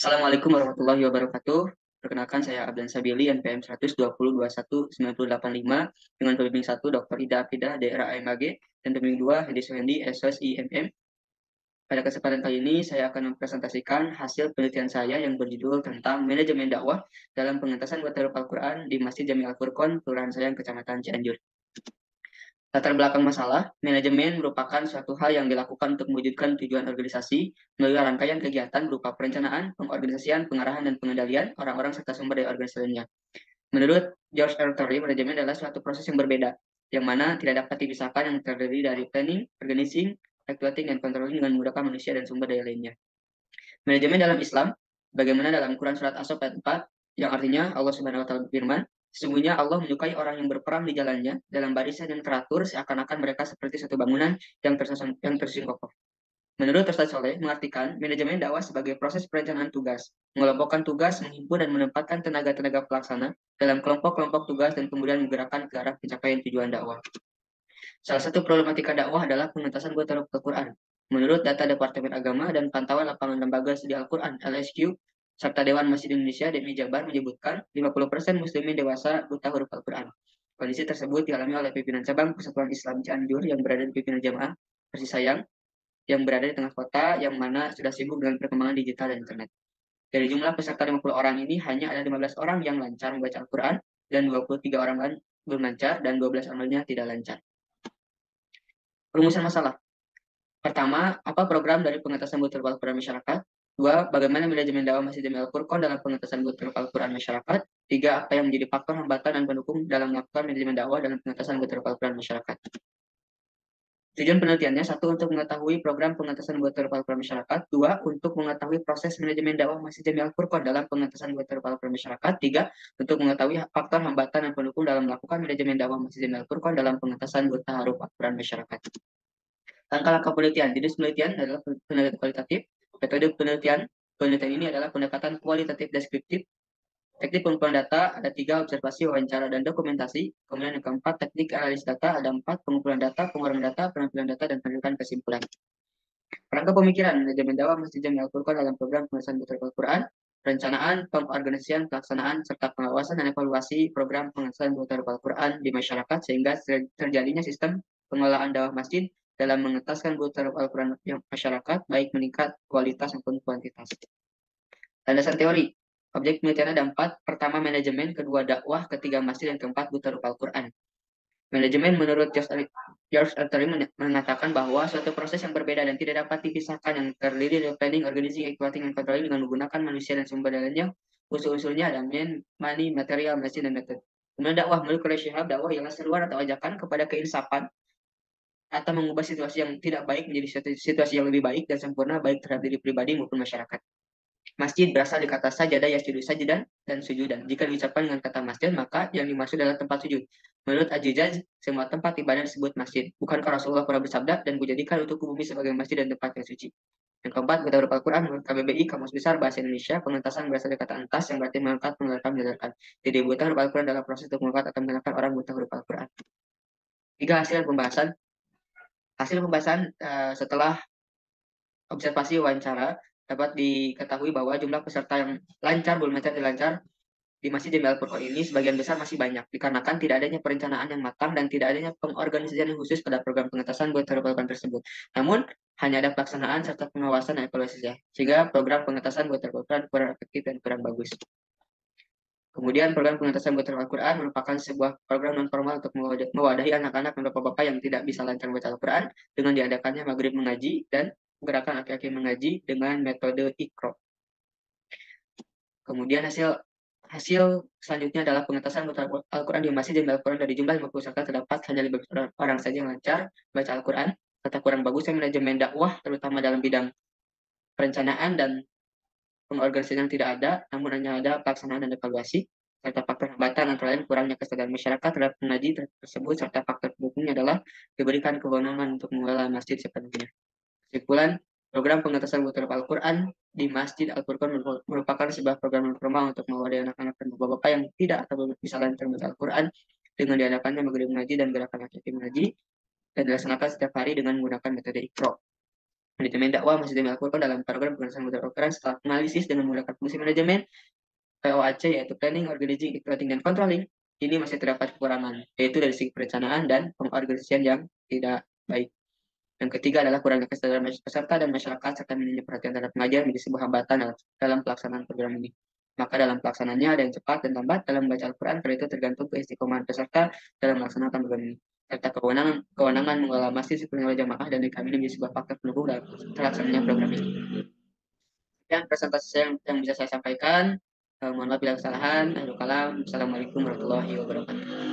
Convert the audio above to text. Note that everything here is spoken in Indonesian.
Assalamualaikum warahmatullahi wabarakatuh. Perkenalkan saya Abdan Sabili, NPM 120219085 dengan pembimbing 1 Dr. Ida Afidah, daerah AMAG, dan pembimbing 2 Hedi Suhendi, SOSIMM. Pada kesempatan kali ini saya akan mempresentasikan hasil penelitian saya yang berjudul tentang manajemen dakwah dalam pengentasan buat Al-Quran di Masjid Jami Al-Furqon, Kelurahan Sayang, Kecamatan Cianjur. Latar belakang masalah, manajemen merupakan suatu hal yang dilakukan untuk mewujudkan tujuan organisasi melalui rangkaian kegiatan berupa perencanaan, pengorganisasian, pengarahan, dan pengendalian orang-orang serta sumber daya organisasi lainnya. Menurut George R. Torrey, manajemen adalah suatu proses yang berbeda, yang mana tidak dapat dipisahkan yang terdiri dari planning, organizing, activating, dan controlling dengan menggunakan manusia dan sumber daya lainnya. Manajemen dalam Islam, bagaimana dalam Quran Surat As-Saff ayat 4, yang artinya Allah Subhanahu wa Ta'ala berfirman, sesungguhnya Allah menyukai orang yang berperang di jalannya dalam barisan yang teratur seakan-akan mereka seperti satu bangunan yang tersusun kokoh. Menurut Ustaz Soleh, mengartikan manajemen dakwah sebagai proses perencanaan tugas, mengelompokkan tugas, menghimpun dan menempatkan tenaga-tenaga pelaksana dalam kelompok-kelompok tugas dan kemudian menggerakkan ke arah pencapaian tujuan dakwah. Salah satu problematika dakwah adalah pengentasan buat Al-Quran. Menurut data Departemen Agama dan Pantauan Lapangan Lembaga Studi Al-Quran (LSQ) serta Dewan Masjid Indonesia (DMI) Jabar menyebutkan 50% muslimin dewasa buta huruf Al-Quran. Kondisi tersebut dialami oleh pimpinan cabang Persatuan Islam Cianjur yang berada di pimpinan jamaah Persis Sayang yang berada di tengah kota yang mana sudah sibuk dengan perkembangan digital dan internet. Dari jumlah peserta 50 orang ini hanya ada 15 orang yang lancar membaca Al-Quran dan 23 orang lain belum lancar dan 12 orang lainnya tidak lancar. Perumusan masalah. Pertama, apa program dari pengentasan butir Al-Quran masyarakat? Dua, bagaimana manajemen dakwah Masjid Jami Al-Furqon dalam pengentasan butir Al-Quran masyarakat? Tiga, apa yang menjadi faktor hambatan dan pendukung dalam melakukan manajemen dakwah dalam pengentasan butir Al-Quran masyarakat? Tujuan penelitiannya, satu, untuk mengetahui program pengentasan butir Al-Quran masyarakat. Dua, untuk mengetahui proses manajemen dakwah Masjid Jami Al-Furqon dalam pengentasan butir Al-Quran masyarakat. Tiga, untuk mengetahui faktor hambatan dan pendukung dalam melakukan manajemen dakwah Masjid Jami Al-Furqon dalam pengentasan butir Al-Quran masyarakat. Langkah-langkah penelitian. Jenis penelitian adalah penelitian kualitatif. Metode penelitian ini adalah pendekatan kualitatif deskriptif. Teknik pengumpulan data ada 3, observasi, wawancara, dan dokumentasi. Kemudian yang keempat, teknik analis data ada 4, pengumpulan data, pengolahan data, penampilan data, dan penelitian kesimpulan. Rangka pemikiran manajemen dakwah Masjid Jami Al-Furqon dalam program pengasuhan putra Al-Quran, perencanaan, pengorganisasian, pelaksanaan, serta pengawasan dan evaluasi program pengasuhan putra Al-Quran di masyarakat sehingga terjadinya sistem pengelolaan dakwah masjid dalam mengetaskan putra Al-Quran yang masyarakat baik meningkat kualitas maupun kuantitas. Landasan teori. Objek penelitian ada 4. Pertama, manajemen. Kedua, dakwah. Ketiga, masjid. Dan keempat, putra Al-Quran. Manajemen menurut George Eltery mengatakan bahwa suatu proses yang berbeda dan tidak dapat dipisahkan yang terdiri dari planning, organizing, activating, dan controlling dengan menggunakan manusia dan sumber daya lainnya. Usul-usulnya ada money, material, mesin, dan metode. Kemudian dakwah menurut Quraish Shihab, dakwah ialah seruan atau ajakan kepada keinsapan atau mengubah situasi yang tidak baik menjadi situasi yang lebih baik dan sempurna baik terhadap diri pribadi maupun masyarakat. Masjid berasal dari kata sajadah yasjudu sajidan dan sujudan. Jika diucapkan dengan kata masjid, maka yang dimaksud adalah tempat sujud. Menurut Ajijaj, semua tempat ibadah disebut masjid. Bukankah Rasulullah pernah bersabda, dan kujadikan untuk bumi sebagai masjid dan tempat yang suci. Yang keempat, buta huruf Al-Quran menurut KBBI, Kamus Besar Bahasa Indonesia, pengentasan berasal dari kata entas yang berarti mengangkat, mengeluarkan, mendengarkan. Jadi buta huruf Al-Quran dalam proses untuk mengangkat atau mendengarkan orang buta huruf Al-Quran. 3. Hasil pembahasan. Hasil pembahasan setelah observasi wawancara dapat diketahui bahwa jumlah peserta yang lancar belum lancar di Masjid Jami Al-Furqon ini sebagian besar masih banyak dikarenakan tidak adanya perencanaan yang matang dan tidak adanya pengorganisasian yang khusus pada program pengetasan buat program tersebut. Namun hanya ada pelaksanaan serta pengawasan dan evaluasi saja, sehingga program pengetasan buat Al-Quran kurang efektif dan kurang bagus. Kemudian program pengetasan buat Al-Quran merupakan sebuah program non formal untuk mewadahi anak-anak dan bapak-bapak yang tidak bisa lancar membaca Al-Quran dengan diadakannya maghrib mengaji dan gerakan laki-laki mengaji dengan metode Iqra. Kemudian hasil selanjutnya adalah pengetasan Al-Quran di Masjid Jami Al-Quran. Dari jumlah 50 peserta terdapat hanya 15 orang saja yang lancar baca Al-Quran. Serta kurang bagusnya manajemen dakwah terutama dalam bidang perencanaan dan pengorganisasian yang tidak ada, namun hanya ada pelaksanaan dan evaluasi. Serta faktor hambatan antara lain kurangnya kesadaran masyarakat terhadap mengaji tersebut, serta faktor pendukungnya adalah diberikan kewenangan untuk mengelola masjid sepenuhnya. Kesimpulan, program pengetasan butir Al-Quran di Masjid Al-Furqon merupakan sebuah program formal untuk mewadahi anak-anak dan bapak-bapak yang tidak atau belum bisa lancar membaca Al-Quran dengan diadakannya maghrib mengaji dan gerakan laki-laki mengaji dan dilaksanakan setiap hari dengan menggunakan metode Iqra. Manajemen dakwah masih dilakukan dalam program pemeriksaan keteraturan setelah analisis dengan menggunakan fungsi manajemen POAC, yaitu Planning, Organizing, Evaluating, dan Controlling. Ini masih terdapat kekurangan, yaitu dari segi perencanaan dan pengorganisasian yang tidak baik. Yang ketiga adalah kurangnya kesadaran peserta dan masyarakat serta minimnya perhatian terhadap pengajar menjadi sebuah hambatan dalam pelaksanaan program ini. Maka dalam pelaksanaannya ada yang cepat dan lambat dalam membaca Al-Quran, karena itu tergantung keistiqomahan peserta dalam melaksanakan program ini. Serta kewenangan mengelola masjid sepenuhnya oleh jamaah dan kami ini menjadi sebuah faktor pendukung dalam terlaksananya program ini. Dan presentasi saya yang bisa saya sampaikan. Mohon maaf bila kesalahan. Assalamualaikum warahmatullahi wabarakatuh.